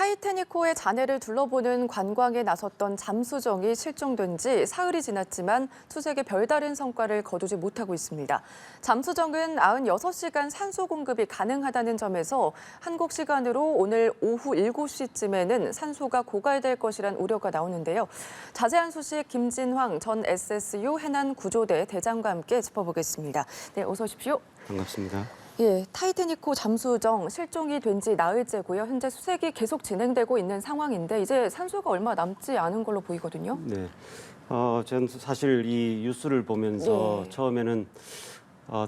타이타닉호의 잔해를 둘러보는 관광에 나섰던 잠수정이 실종된 지 사흘이 지났지만 투색에 별다른 성과를 거두지 못하고 있습니다. 잠수정은 96시간 산소 공급이 가능하다는 점에서 한국 시간으로 오늘 오후 7시쯤에는 산소가 고갈될 것이란 우려가 나오는데요. 자세한 소식 김진황 전 SSU 해난구조대 대장과 함께 짚어보겠습니다. 네, 어서 오십시오. 반갑습니다. 예, 타이타닉호 잠수정 실종이 된 지 나흘째고요. 현재 수색이 계속 진행되고 있는 상황인데 이제 산소가 얼마 남지 않은 걸로 보이거든요. 네, 저는 사실 이 뉴스를 보면서 네. 처음에는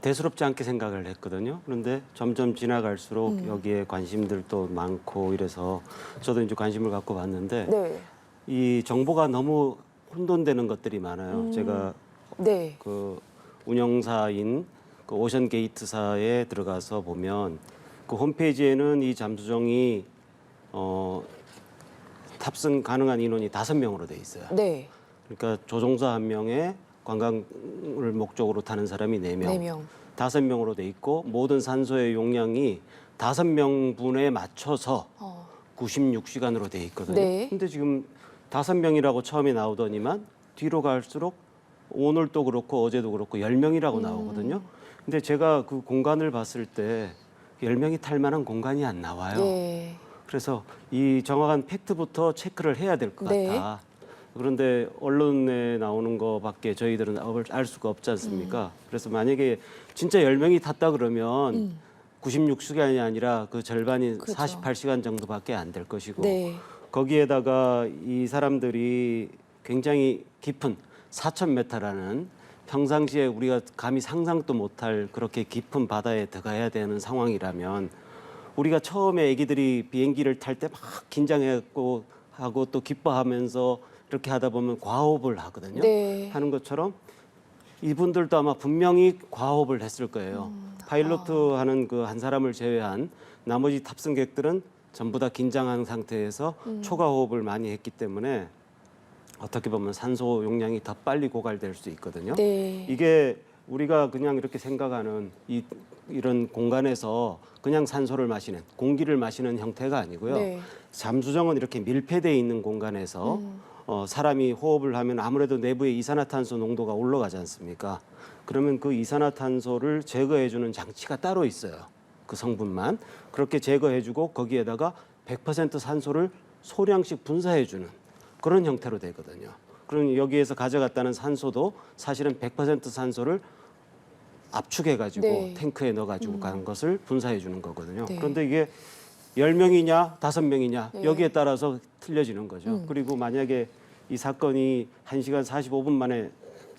대수롭지 않게 생각을 했거든요. 그런데 점점 지나갈수록 여기에 관심들도 많고 이래서 저도 이제 관심을 갖고 봤는데 네. 이 정보가 너무 혼돈되는 것들이 많아요. 제가 네. 그 운영사인 그 오션게이트사에 들어가서 보면 그 홈페이지에는 이 잠수정이 탑승 가능한 인원이 5명으로 돼 있어요. 네. 그러니까 조종사 1명에 관광을 목적으로 타는 사람이 4명, 4명. 5명으로 돼 있고 모든 산소의 용량이 5명분에 맞춰서 96시간으로 돼 있거든요. 네. 근데 지금 5명이라고 처음에 나오더니만 뒤로 갈수록 오늘도 그렇고 어제도 그렇고 10명이라고 나오거든요. 근데 제가 그 공간을 봤을 때 10명이 탈 만한 공간이 안 나와요. 네. 그래서 이 정확한 팩트부터 체크를 해야 될 것 네. 같다. 그런데 언론에 나오는 거밖에 저희들은 알 수가 없지 않습니까? 그래서 만약에 진짜 10명이 탔다 그러면 96시간이 아니라 그 절반인 그렇죠. 48시간 정도밖에 안 될 것이고 네. 거기에다가 이 사람들이 굉장히 깊은 4,000m라는 평상시에 우리가 감히 상상도 못할 그렇게 깊은 바다에 들어가야 되는 상황이라면 우리가 처음에 애기들이 비행기를 탈 때 막 긴장했고 하고 또 기뻐하면서 이렇게 하다 보면 과호흡을 하거든요. 네. 하는 것처럼 이분들도 아마 분명히 과호흡을 했을 거예요. 파일로트 하는 그 한 사람을 제외한 나머지 탑승객들은 전부 다 긴장한 상태에서 초과 호흡을 많이 했기 때문에 어떻게 보면 산소 용량이 더 빨리 고갈될 수 있거든요. 네. 이게 우리가 그냥 이렇게 생각하는 이런 공간에서 그냥 산소를 마시는 공기를 마시는 형태가 아니고요. 네. 잠수정은 이렇게 밀폐되어 있는 공간에서 사람이 호흡을 하면 아무래도 내부에 이산화탄소 농도가 올라가지 않습니까? 그러면 그 이산화탄소를 제거해주는 장치가 따로 있어요. 그 성분만 그렇게 제거해주고 거기에다가 100% 산소를 소량씩 분사해주는 그런 형태로 되거든요. 그럼 여기에서 가져갔다는 산소도 사실은 100% 산소를 압축해가지고 네. 탱크에 넣어가지고 간 것을 분사해주는 거거든요. 네. 그런데 이게 10명이냐 5명이냐 네. 여기에 따라서 틀려지는 거죠. 그리고 만약에 이 사건이 1시간 45분 만에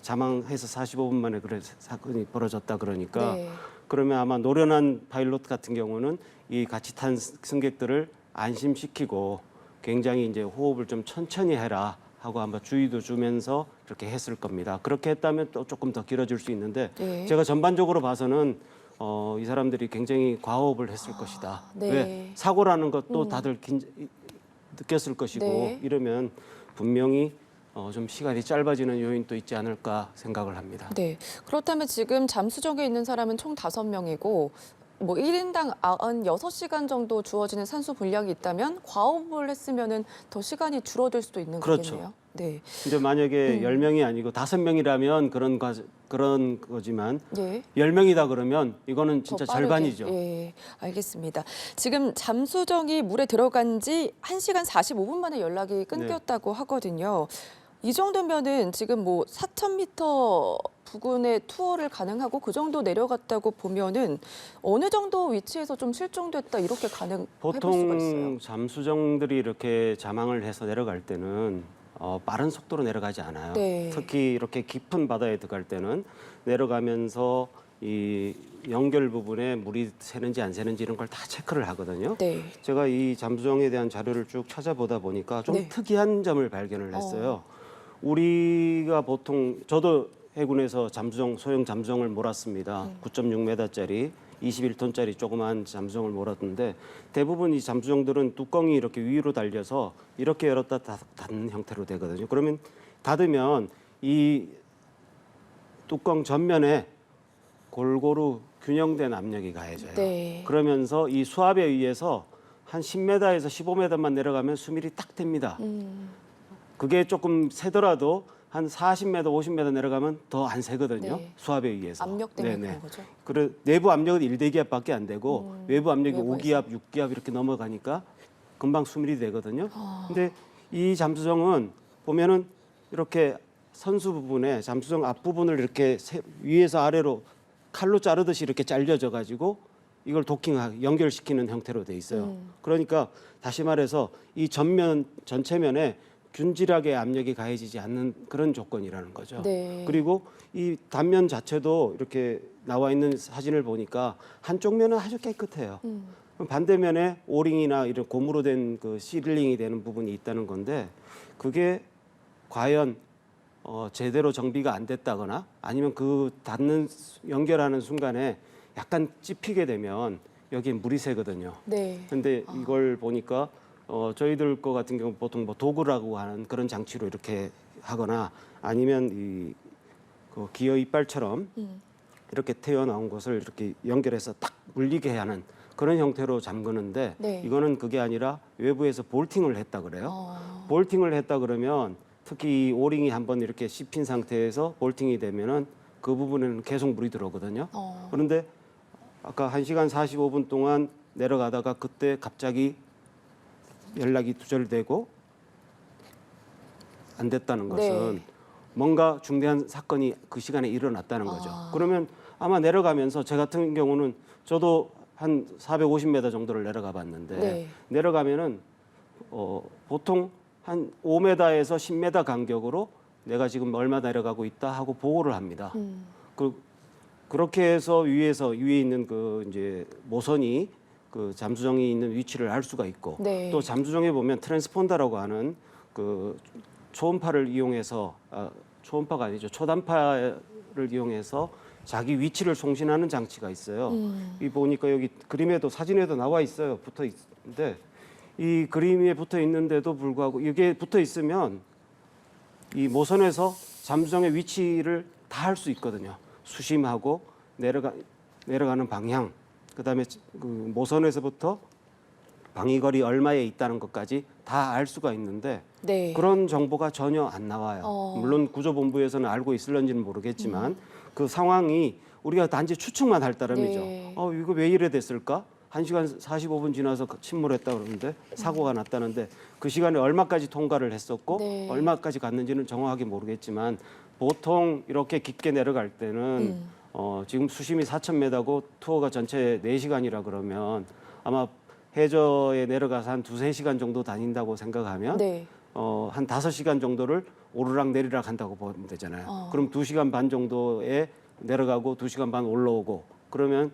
자망해서 45분 만에 그래 사건이 벌어졌다 그러니까 네. 그러면 아마 노련한 파일럿 같은 경우는 이 같이 탄 승객들을 안심시키고 굉장히 이제 호흡을 좀 천천히 해라 하고 아마 주의도 주면서 그렇게 했을 겁니다. 그렇게 했다면 또 조금 더 길어질 수 있는데 네. 제가 전반적으로 봐서는 이 사람들이 굉장히 과호흡을 했을 것이다. 네. 왜 사고라는 것도 다들 느꼈을 것이고 네. 이러면 분명히 좀 시간이 짧아지는 요인도 있지 않을까 생각을 합니다. 네. 그렇다면 지금 잠수정에 있는 사람은 총 5명이고 뭐 1인당 96시간 정도 주어지는 산소 분량이 있다면 과호흡을 했으면은 더 시간이 줄어들 수도 있는 그렇죠. 거겠네요. 네. 이제 만약에 10명이 아니고 5명이라면 그런 거지만 네. 10명이다 그러면 이거는 더 진짜 빠르게. 절반이죠. 예, 알겠습니다. 지금 잠수정이 물에 들어간 지 1시간 45분 만에 연락이 끊겼다고 하거든요. 이 정도면은 지금 뭐 4,000m 부근에 투어를 가능하고 그 정도 내려갔다고 보면은 어느 정도 위치에서 좀 실종됐다 이렇게 가능해볼 수가 있어요. 보통 잠수정들이 이렇게 자망을 해서 내려갈 때는 빠른 속도로 내려가지 않아요. 네. 특히 이렇게 깊은 바다에 들어갈 때는 내려가면서 이 연결 부분에 물이 새는지 안 새는지 이런 걸 다 체크를 하거든요. 네. 제가 이 잠수정에 대한 자료를 쭉 찾아보다 보니까 좀 네. 특이한 점을 발견을 했어요. 우리가 보통 저도 해군에서 소형 잠수정을 몰았습니다. 9.6m짜리 21톤짜리 조그만 잠수정을 몰았는데 대부분 이 잠수정들은 뚜껑이 이렇게 위로 달려서 이렇게 열었다 닫는 형태로 되거든요. 그러면 닫으면 이 뚜껑 전면에 골고루 균형된 압력이 가해져요. 네. 그러면서 이 수압에 의해서 한 10m에서 15m만 내려가면 수밀이 딱 됩니다. 그게 조금 새더라도 한 40m, 50m 내려가면 더 안 새거든요. 네. 수압에 의해서. 압력 때문에 그런 거죠. 그래 내부 압력은 1대기압밖에 안 되고 외부 압력이 외부에서. 5기압, 6기압 이렇게 넘어가니까 금방 수밀이 되거든요. 근데 이 잠수정은 보면은 이렇게 선수 부분에 잠수정 앞부분을 이렇게 위에서 아래로 칼로 자르듯이 이렇게 잘려져 가지고 이걸 연결시키는 형태로 돼 있어요. 그러니까 다시 말해서 이 전면 전체면에 균질하게 압력이 가해지지 않는 그런 조건이라는 거죠. 네. 그리고 이 단면 자체도 이렇게 나와 있는 사진을 보니까 한쪽 면은 아주 깨끗해요. 반대면에 오링이나 이런 고무로 된 그 시들링이 되는 부분이 있다는 건데 그게 과연 제대로 정비가 안 됐다거나 아니면 그 연결하는 순간에 약간 찝히게 되면 여기에 물이 새거든요. 네. 근데 이걸 보니까 저희들 거 같은 경우 보통 뭐 도구라고 하는 그런 장치로 이렇게 하거나 아니면 그 기어 이빨처럼 이렇게 튀어나온 것을 이렇게 연결해서 딱 물리게 하는 그런 형태로 잠그는데 네. 이거는 그게 아니라 외부에서 볼팅을 했다 그래요. 볼팅을 했다 그러면 특히 이 오링이 한번 이렇게 씹힌 상태에서 볼팅이 되면은 그 부분에는 계속 물이 들어오거든요. 그런데 아까 1시간 45분 동안 내려가다가 그때 갑자기 연락이 두절되고 안 됐다는 것은 네. 뭔가 중대한 사건이 그 시간에 일어났다는 거죠. 그러면 아마 내려가면서 제 같은 경우는 저도 한 450m 정도를 내려가 봤는데 네. 내려가면은 보통 한 5m에서 10m 간격으로 내가 지금 얼마 내려가고 있다 하고 보고를 합니다. 그렇게 해서 위에 있는 그 이제 모선이 그 잠수정이 있는 위치를 알 수가 있고 네. 또 잠수정에 보면 트랜스폰더라고 하는 그 초음파를 이용해서 초음파가 아니죠 초단파를 이용해서 자기 위치를 송신하는 장치가 있어요. 이 보니까 여기 그림에도 사진에도 나와 있어요. 붙어 있는데 이 그림에 붙어 있는데도 불구하고 이게 붙어 있으면 이 모선에서 잠수정의 위치를 다 할 수 있거든요. 수심하고 내려가는 방향, 그다음에 그 모선에서부터 방위거리 얼마에 있다는 것까지 다 알 수가 있는데 네. 그런 정보가 전혀 안 나와요. 물론 구조본부에서는 알고 있을런지는 모르겠지만 그 상황이 우리가 단지 추측만 할 따름이죠. 네. 이거 왜 이래 됐을까? 1시간 45분 지나서 침몰했다 그러는데 사고가 났다는데 그 시간에 얼마까지 통과를 했었고 네. 얼마까지 갔는지는 정확하게 모르겠지만 보통 이렇게 깊게 내려갈 때는 지금 수심이 4,000m고 투어가 전체 4시간이라 그러면 아마 해저에 내려가서 한 2-3시간 정도 다닌다고 생각하면 네. 한 5시간 정도를 오르락 내리락 한다고 보면 되잖아요. 그럼 2시간 반 정도에 내려가고 2시간 반 올라오고 그러면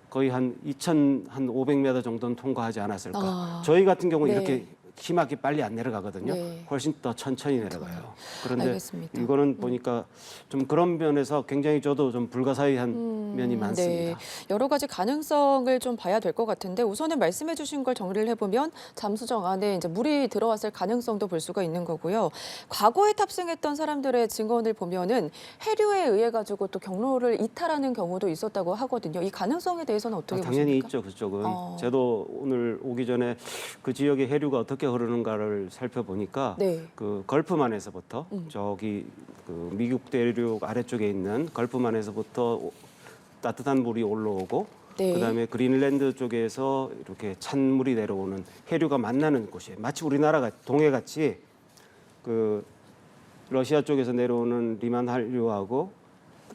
거의 한 2,500m 정도는 통과하지 않았을까. 저희 같은 경우는 네. 이렇게 심하게 빨리 안 내려가거든요. 네. 훨씬 더 천천히 내려가요. 그런데 알겠습니다. 이거는 보니까 좀 그런 면에서 굉장히 저도 좀 불가사의한 면이 많습니다. 네. 여러 가지 가능성을 좀 봐야 될 것 같은데 우선은 말씀해 주신 걸 정리를 해보면 잠수정 안에 이제 물이 들어왔을 가능성도 볼 수가 있는 거고요. 과거에 탑승했던 사람들의 증언을 보면은 해류에 의해 가지고 또 경로를 이탈하는 경우도 있었다고 하거든요. 이 가능성에 대해서는 어떻게 당연히 보십니까? 있죠, 그쪽은. 저도 오늘 오기 전에 그 지역의 해류가 어떻게 흐르는가를 살펴보니까 네. 그 걸프만에서부터 저기 그 미국 대륙 아래쪽에 있는 걸프만에서부터 따뜻한 물이 올라오고 네. 그다음에 그린랜드 쪽에서 이렇게 찬물이 내려오는 해류가 만나는 곳이에요. 마치 우리나라가 동해같이 그 러시아 쪽에서 내려오는 리만 한류하고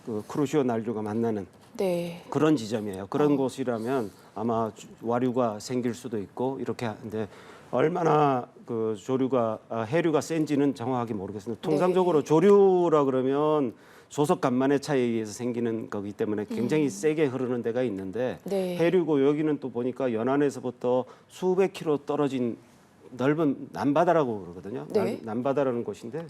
그 크루시오 난류가 만나는 네. 그런 지점이에요. 그런 곳이라면 아마 와류가 생길 수도 있고 이렇게 하는데 얼마나 그 해류가 센지는 정확하게 모르겠습니다. 통상적으로 조류라 그러면 조석 간만의 차이에 의해서 생기는 거기 때문에 굉장히 세게 흐르는 데가 있는데 네. 해류고 여기는 또 보니까 연안에서부터 수백 킬로 떨어진 넓은 남바다라고 그러거든요. 네. 남바다라는 곳인데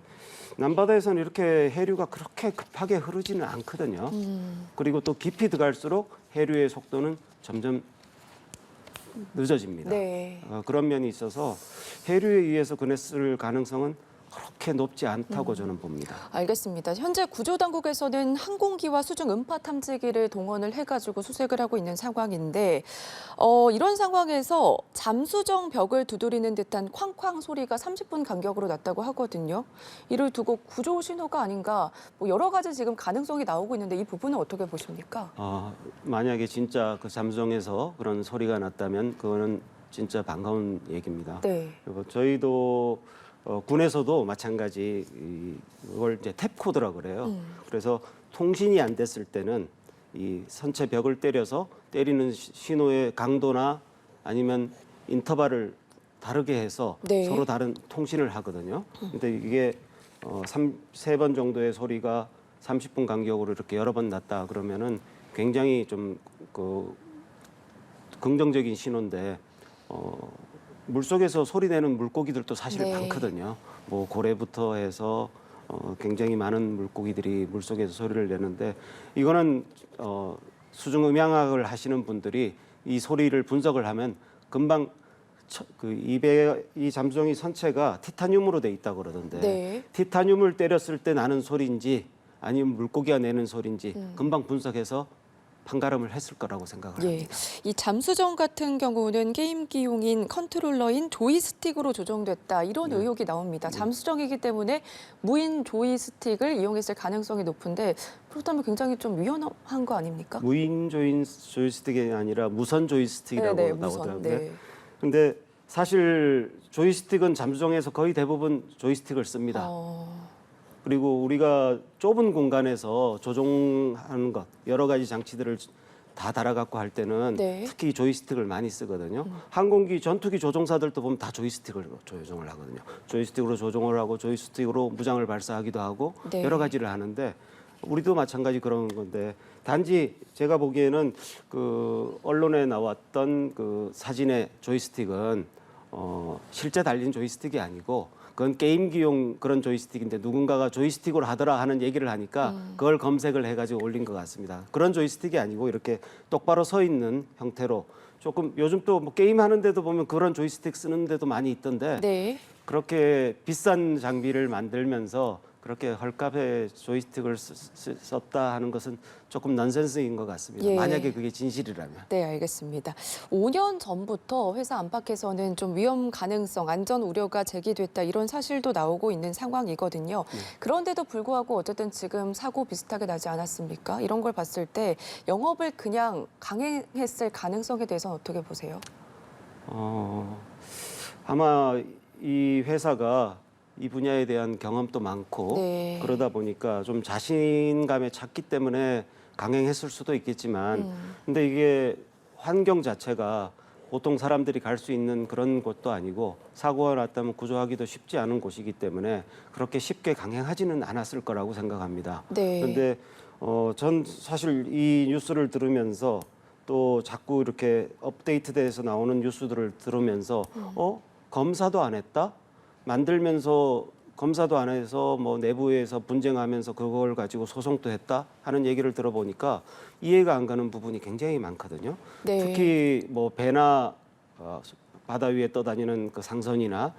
남바다에서는 이렇게 해류가 그렇게 급하게 흐르지는 않거든요. 그리고 또 깊이 들어갈수록 해류의 속도는 점점 늦어집니다. 네. 그런 면이 있어서 해류에 의해서 그랬을 가능성은 그렇게 높지 않다고 저는 봅니다. 알겠습니다. 현재 구조당국에서는 항공기와 수중 음파 탐지기를 동원을 해가지고 수색을 하고 있는 상황인데 이런 상황에서 잠수정 벽을 두드리는 듯한 쾅쾅 소리가 30분 간격으로 났다고 하거든요. 이를 두고 구조 신호가 아닌가 뭐 여러 가지 지금 가능성이 나오고 있는데 이 부분은 어떻게 보십니까? 만약에 진짜 그 잠수정에서 그런 소리가 났다면 그거는 진짜 반가운 얘기입니다. 네. 그리고 저희도 군에서도 마찬가지 이걸 이제 탭 코드라 그래요. 그래서 통신이 안 됐을 때는 이 선체 벽을 때려서 때리는 신호의 강도나 아니면 인터벌을 다르게 해서 네. 서로 다른 통신을 하거든요. 근데 이게 세 번 정도의 소리가 30분 간격으로 이렇게 여러 번 났다 그러면은 굉장히 좀 긍정적인 신호인데 물속에서 소리 내는 물고기들도 사실 네. 많거든요. 뭐 고래부터 해서 굉장히 많은 물고기들이 물속에서 소리를 내는데 이거는 수중 음향학을 하시는 분들이 이 소리를 분석을 하면 금방 이 잠수정이 선체가 티타늄으로 돼 있다고 그러던데 네. 티타늄을 때렸을 때 나는 소리인지 아니면 물고기가 내는 소리인지 금방 분석해서 판가름을 했을 거라고 생각을 예, 합니다. 이 잠수정 같은 경우는 게임기용인 컨트롤러인 조이스틱으로 조정됐다 이런 의혹이 나옵니다. 잠수정이기 때문에 무인 조이스틱을 이용했을 가능성이 높은데 그렇다면 굉장히 좀 위험한 거 아닙니까? 무인 조이스틱이 아니라 무선 조이스틱이라고 네, 나오더라고요. 네. 근데 사실 조이스틱은 잠수정에서 거의 대부분 조이스틱을 씁니다. 그리고 우리가 좁은 공간에서 조종하는 것, 여러 가지 장치들을 다 달아갖고 할 때는 네. 특히 조이스틱을 많이 쓰거든요. 항공기, 전투기 조종사들도 보면 다 조이스틱을 조종을 하거든요. 조이스틱으로 조종을 하고 조이스틱으로 무장을 발사하기도 하고 네. 여러 가지를 하는데 우리도 마찬가지 그런 건데 단지 제가 보기에는 그 언론에 나왔던 그 사진의 조이스틱은 실제 달린 조이스틱이 아니고 그건 게임기용 그런 조이스틱인데 누군가가 조이스틱으로 하더라 하는 얘기를 하니까 그걸 검색을 해가지고 올린 것 같습니다. 그런 조이스틱이 아니고 이렇게 똑바로 서 있는 형태로 조금 요즘 또 뭐 게임 하는데도 보면 그런 조이스틱 쓰는 데도 많이 있던데 네. 그렇게 비싼 장비를 만들면서 그렇게 헐값에 조이스틱을 썼다 하는 것은 조금 넌센스인 것 같습니다. 예. 만약에 그게 진실이라면. 네, 알겠습니다. 5년 전부터 회사 안팎에서는 좀 위험 가능성, 안전 우려가 제기됐다 이런 사실도 나오고 있는 상황이거든요. 그런데도 불구하고 어쨌든 지금 사고 비슷하게 나지 않았습니까? 이런 걸 봤을 때 영업을 그냥 강행했을 가능성에 대해서는 어떻게 보세요? 아마 이 회사가 이 분야에 대한 경험도 많고 네. 그러다 보니까 좀 자신감에 찼기 때문에 강행했을 수도 있겠지만 근데 이게 환경 자체가 보통 사람들이 갈 수 있는 그런 곳도 아니고 사고가 났다면 구조하기도 쉽지 않은 곳이기 때문에 그렇게 쉽게 강행하지는 않았을 거라고 생각합니다. 네. 그런데 전 사실 이 뉴스를 들으면서 또 자꾸 이렇게 업데이트돼서 나오는 뉴스들을 들으면서 검사도 안 했다? 만들면서 검사도 안 해서 뭐 내부에서 분쟁하면서 그걸 가지고 소송도 했다 하는 얘기를 들어보니까 이해가 안 가는 부분이 굉장히 많거든요. 네. 특히 뭐 배나 바다 위에 떠다니는 그 상선이나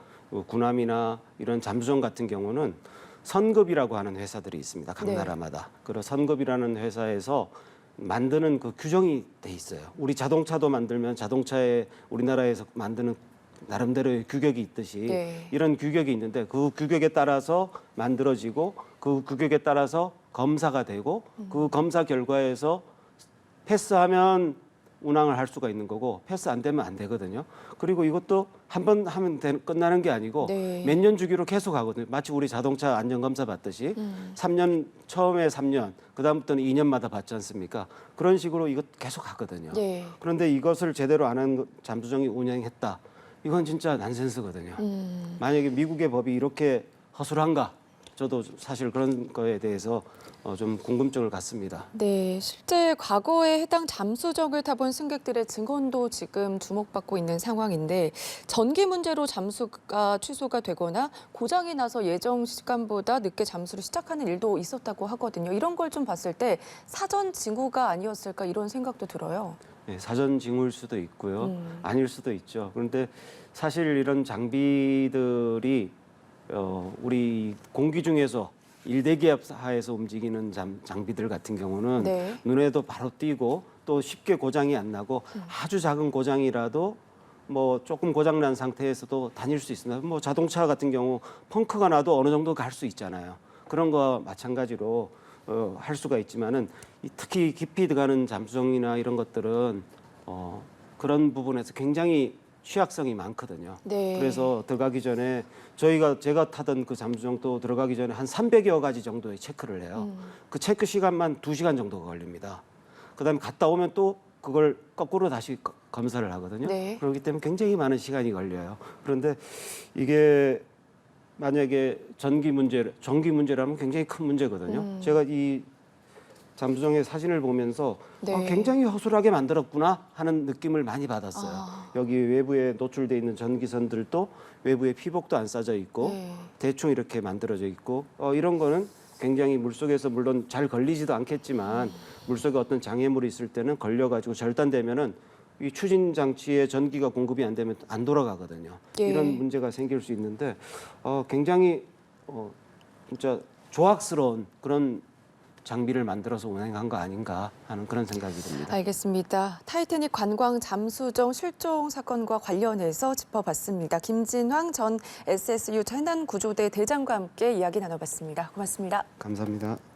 군함이나 이런 잠수정 같은 경우는 선급이라고 하는 회사들이 있습니다. 각 네. 나라마다. 그리고 선급이라는 회사에서 만드는 그 규정이 돼 있어요. 우리 자동차도 만들면 자동차에 우리나라에서 만드는 나름대로의 규격이 있듯이 네. 이런 규격이 있는데 그 규격에 따라서 만들어지고 그 규격에 따라서 검사가 되고 그 검사 결과에서 패스하면 운항을 할 수가 있는 거고 패스 안 되면 안 되거든요. 그리고 이것도 한 번 하면 끝나는 게 아니고 네. 몇 년 주기로 계속 하거든요. 마치 우리 자동차 안전검사 받듯이 3년 처음에 3년 그다음부터는 2년마다 받지 않습니까? 그런 식으로 이것 계속 하거든요. 네. 그런데 이것을 제대로 안 한 잠수정이 운영했다. 이건 진짜 난센스거든요. 만약에 미국의 법이 이렇게 허술한가? 저도 사실 그런 거에 대해서 좀 궁금증을 갖습니다. 네, 실제 과거에 해당 잠수정을 타본 승객들의 증언도 지금 주목받고 있는 상황인데 전기 문제로 잠수가 취소가 되거나 고장이 나서 예정 시간보다 늦게 잠수를 시작하는 일도 있었다고 하거든요. 이런 걸 좀 봤을 때 사전 징후가 아니었을까 이런 생각도 들어요. 네, 사전 징후일 수도 있고요. 아닐 수도 있죠. 그런데 사실 이런 장비들이 우리 공기 중에서 일대기압 하에서 움직이는 장비들 같은 경우는 네. 눈에도 바로 띄고 또 쉽게 고장이 안 나고 아주 작은 고장이라도 뭐 조금 고장난 상태에서도 다닐 수 있습니다. 뭐 자동차 같은 경우 펑크가 나도 어느 정도 갈 수 있잖아요. 그런 거와 마찬가지로 할 수가 있지만은 특히 깊이 들어가는 잠수정이나 이런 것들은 그런 부분에서 굉장히 취약성이 많거든요. 네. 그래서 들어가기 전에 제가 타던 그 잠수정도 들어가기 전에 한 300여 가지 정도의 체크를 해요. 그 체크 시간만 2시간 정도가 걸립니다. 그다음에 갔다 오면 또 그걸 거꾸로 다시 검사를 하거든요. 네. 그렇기 때문에 굉장히 많은 시간이 걸려요. 그런데 이게 만약에 전기 문제라면 굉장히 큰 문제거든요. 제가 이 잠수정의 사진을 보면서 네. 굉장히 허술하게 만들었구나 하는 느낌을 많이 받았어요. 여기 외부에 노출돼 있는 전기선들도 외부에 피복도 안 싸져 있고 네. 대충 이렇게 만들어져 있고 이런 거는 굉장히 물속에서 물론 잘 걸리지도 않겠지만 물속에 어떤 장애물이 있을 때는 걸려가지고 절단되면은 이 추진 장치에 전기가 공급이 안 되면 안 돌아가거든요. 예. 이런 문제가 생길 수 있는데 굉장히 진짜 조악스러운 그런 장비를 만들어서 운행한 거 아닌가 하는 그런 생각이 듭니다. 알겠습니다. 타이타닉 관광 잠수정 실종 사건과 관련해서 짚어봤습니다. 김진황 전 SSU 해난구조대 대장과 함께 이야기 나눠봤습니다. 고맙습니다. 감사합니다.